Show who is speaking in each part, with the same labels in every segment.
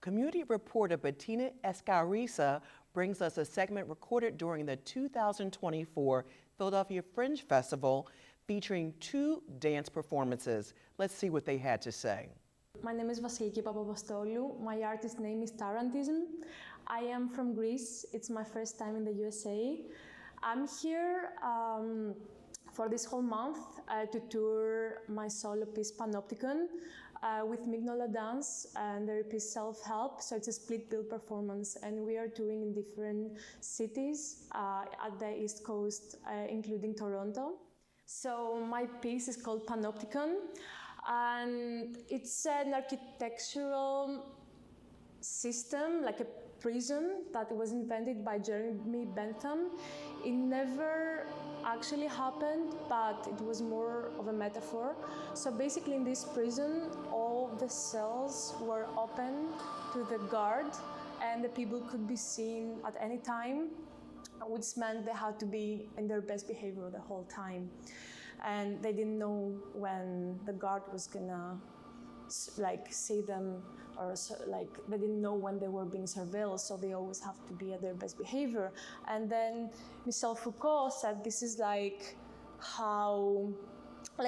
Speaker 1: Community reporter Bettina Escauriza brings us a segment recorded during the 2024 Philadelphia Fringe Festival featuring 2 dance performances. Let's see what they had to say.
Speaker 2: My name is Vasiliki Papapostolou. My artist name is Tarantism. I am from Greece. It's my first time in the USA. I'm here for this whole month to tour my solo piece Panopticon with Mignola Dance and their piece Self-Help. So it's a split bill performance, and we are touring in different cities at the East Coast, including Toronto. So my piece is called Panopticon, and it's an architectural system, like a prison that was invented by Jeremy Bentham. It never actually happened, but it was more of a metaphor. So basically in this prison, all the cells were open to the guard, and the people could be seen at any time, which meant they had to be in their best behavior the whole time. And they didn't know when the guard was gonna see them, or they didn't know when they were being surveilled, so they always have to be at their best behavior. And then Michel Foucault said this is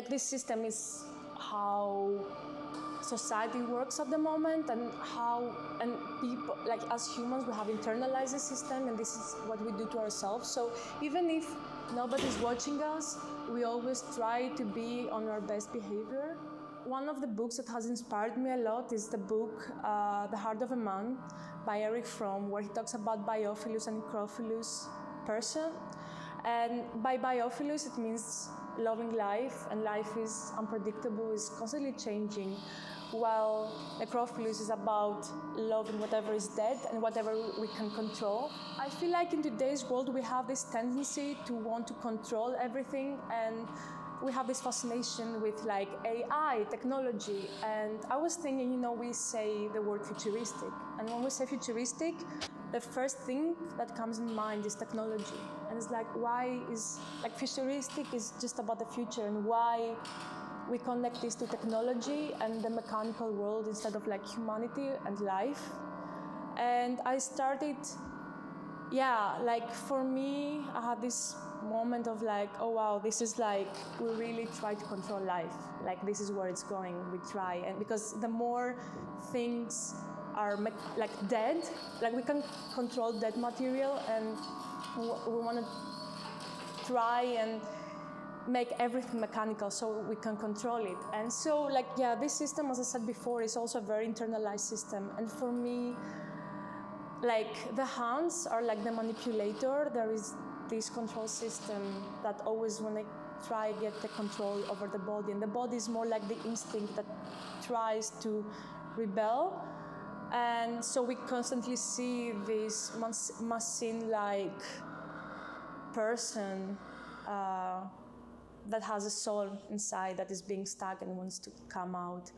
Speaker 2: this system is how society works at the moment, and people, as humans, we have internalized the system, and this is what we do to ourselves. So even if nobody's watching us, we always try to be on our best behavior. One of the books that has inspired me a lot is the book The Heart of a Man by Erich Fromm, where he talks about Biophilus and Necrophilus person. And by Biophilus, it means loving life, and life is unpredictable, is constantly changing, while Necrophilus is about loving whatever is dead and whatever we can control. I feel like in today's world we have this tendency to want to control everything, and we have this fascination with AI, technology. And I was thinking, we say the word futuristic, and when we say futuristic, the first thing that comes in mind is technology. And it's why is futuristic is just about the future, and why we connect this to technology and the mechanical world instead of humanity and life. And I started, for me, I had this moment of oh wow, this is we really try to control life. This is where it's going, we try. And because the more things are dead, we can control dead material, and we want to try and make everything mechanical so we can control it. And so this system, as I said before, is also a very internalized system. And for me, the hands are the manipulator. There is this control system that always want to try get the control over the body, and the body is more like the instinct that tries to rebel. And so we constantly see this machine-like person that has a soul inside that is being stuck and wants to come out.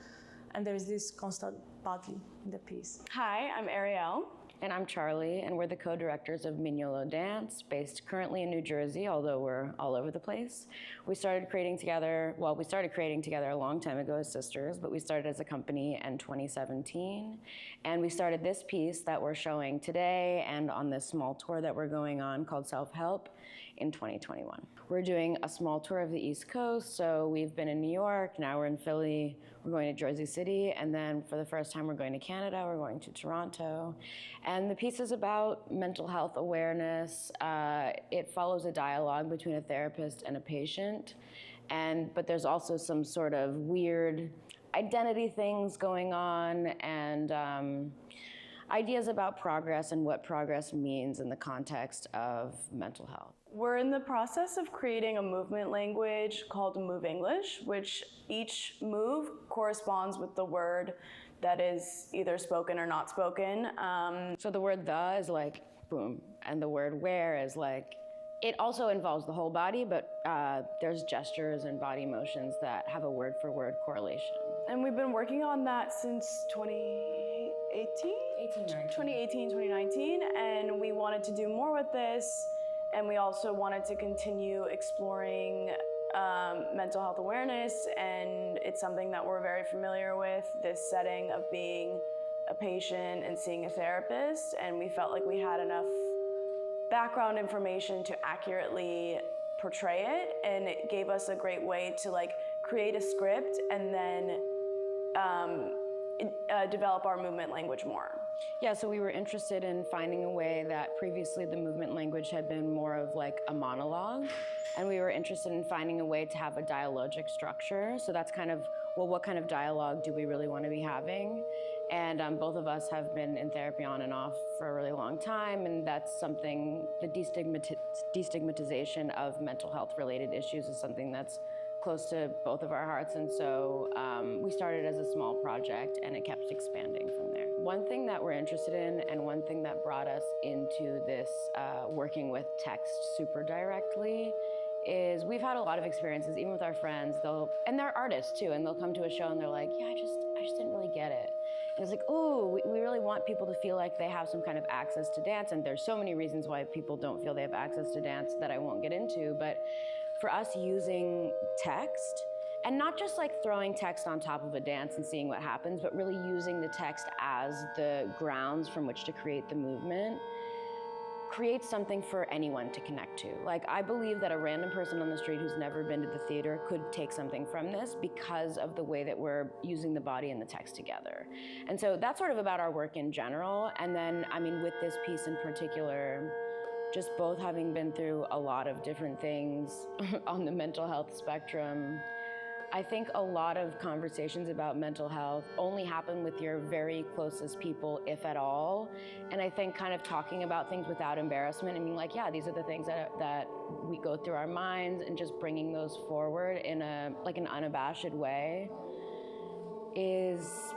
Speaker 2: And there is this constant battle in the piece.
Speaker 3: Hi, I'm Ariel. And I'm Charlie, and we're the co-directors of Mignola Dance, based currently in New Jersey, although we're all over the place. We started creating together a long time ago as sisters, but we started as a company in 2017. And we started this piece that we're showing today and on this small tour that we're going on called Self-Help in 2021. We're doing a small tour of the East Coast, so we've been in New York, now we're in Philly, we're going to Jersey City, and then for the first time we're going to Canada, we're going to Toronto. And the piece is about mental health awareness. It follows a dialogue between a therapist and a patient, but there's also some sort of weird identity things going on, and ideas about progress and what progress means in the context of mental health.
Speaker 4: We're in the process of creating a movement language called Move English, which each move corresponds with the word that is either spoken or not spoken.
Speaker 3: So the word "the" is boom, and the word "where" is it also involves the whole body, but there's gestures and body motions that have a word-for-word correlation.
Speaker 4: And we've been working on that since 2018, 2019, and we wanted to do more with this, and we also wanted to continue exploring mental health awareness, and it's something that we're very familiar with, this setting of being a patient and seeing a therapist, and we felt like we had enough background information to accurately portray it, and it gave us a great way to like create a script and then develop our movement language more.
Speaker 3: Yeah, so we were interested in finding a way that previously the movement language had been more of like a monologue, and we were interested in finding a way to have a dialogic structure. So that's kind of, well, what kind of dialogue do we really want to be having? And both of us have been in therapy on and off for a really long time, and that's something, the destigmatization of mental health related issues is something that's close to both of our hearts, and so we started as a small project and it kept expanding from there. One thing that we're interested in, and one thing that brought us into this working with text super directly, is we've had a lot of experiences, even with our friends, and they're artists too, and they'll come to a show and they're like, yeah, I just didn't really get it. And it's like, oh, we really want people to feel like they have some kind of access to dance, and there's so many reasons why people don't feel they have access to dance that I won't get into, but for us using text, and not just like throwing text on top of a dance and seeing what happens, but really using the text as the grounds from which to create the movement, creates something for anyone to connect to. Like, I believe that a random person on the street who's never been to the theater could take something from this because of the way that we're using the body and the text together. And so that's sort of about our work in general. And then, I mean, with this piece in particular, just both having been through a lot of different things on the mental health spectrum, I think a lot of conversations about mental health only happen with your very closest people, if at all. And I think kind of talking about things without embarrassment and being like, yeah, these are the things that we go through our minds, and just bringing those forward in an unabashed way is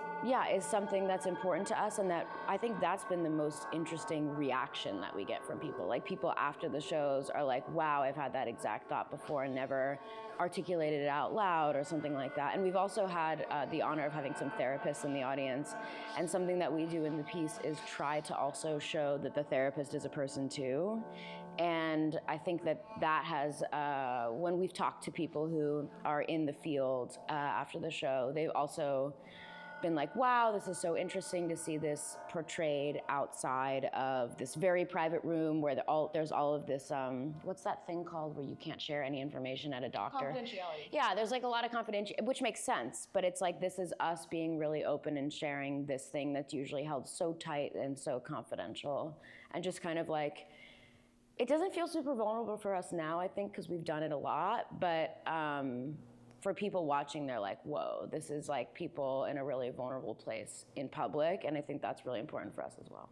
Speaker 3: something that's important to us, and that I think that's been the most interesting reaction that we get from people. Like, people after the shows are like, wow, I've had that exact thought before and never articulated it out loud, or something like that. And we've also had the honor of having some therapists in the audience, and something that we do in the piece is try to also show that the therapist is a person too. And I think that has, when we've talked to people who are in the field after the show, they've also been like, wow, this is so interesting to see this portrayed outside of this very private room where there's all of this, what's that thing called where you can't share any information at a doctor?
Speaker 5: Confidentiality.
Speaker 3: Yeah, there's like a lot of confidentiality, which makes sense, but it's like, this is us being really open and sharing this thing that's usually held so tight and so confidential, and just kind of like, it doesn't feel super vulnerable for us now, I think, because we've done it a lot, but for people watching, they're like, whoa, this is like people in a really vulnerable place in public, and I think that's really important for us as well.